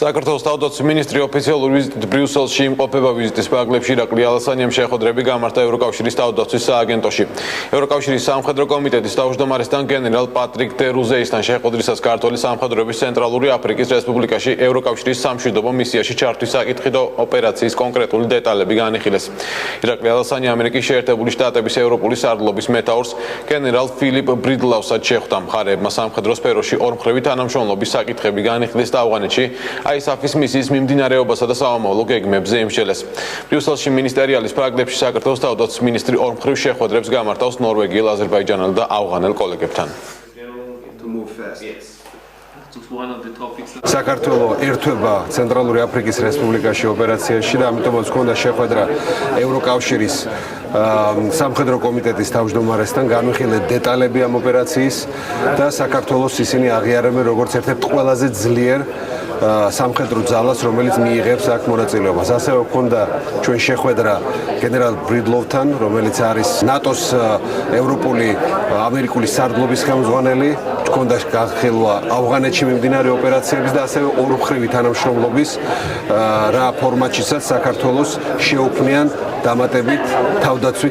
საქართველოს თავდაცვის მინისტრი ოფიციალურ ვიზიტით ბრიუსელში იმყოფება. ვიზიტის პარალელში ირაკლი ალასანიამ შეხვედრები გამართა ევროკავშირის თავდაცვის სააგენტოში. ევროკავშირის სამხედრო კომიტეტის თავმჯდომარესთან გენერალ პატრიკ დე რუზეისთან შეხვედრისას ქართული სამხედროების ცენტრალური აფრიკის რესპუბლიკაში ევროკავშირის სამშვიდობო მისიაში ჩართვის საკითხი და ოპერაციის კონკრეტული დეტალები განიხილეს. ირაკლი ალასანი ამერიკის შეერთებული შტატების ევროპული სარდლობის მეთაურს გენერალ ფილიპ ბრიდლაუსად შეხვდა. მხარეებმა სამხედრო სფეროში ორმხრივი თანამშრომლობის საკითხები განიხილეს და ავღანეთში ISAF-ის მისიის მიმდინარეობასა და საომავლო გეგმებზე იმსჯელეს. ბრიუსელში მინისტერიალის პრაგლებში საქართველოს თავდაცვის მინისტრი ორმხრივ შეხვედრებს გამართავს ნორვეგიელ, აზერბაიჯანელ და ავღანელ კოლეგებთან. საქართველოს ერთვება ცენტრალური აფრიკის რესპუბლიკაში ოპერაციაში და ამიტომაც ჰქონდა შეხვედრა ევროკავშირის სამხედრო კომიტეტის თავმჯდომარესთან განვიხილეთ დეტალები ამ ოპერაციის და საქართველოს ისინი აღიარებენ როგორც ერთ-ერთ ყველაზე ძლიერ სამხედრო ძალას, რომელიც მიიღებს აქ მონაწილეობას. ასევე ჰქონდა ჩვენ შეხვედრა გენერალ ბრიდლოვთან, რომელიც არის ნატოს ევროპული ამერიკული სარდლობის ხელმძღვანელი. ჰქონდა განხილვა ავღანეთში მიმდინარე ოპერაციების და ასევე ორმხრივი თანამშრომლობის რა ფორმატშიცაც საქართველოს შეუქმნიან დამატებით თავდაცვით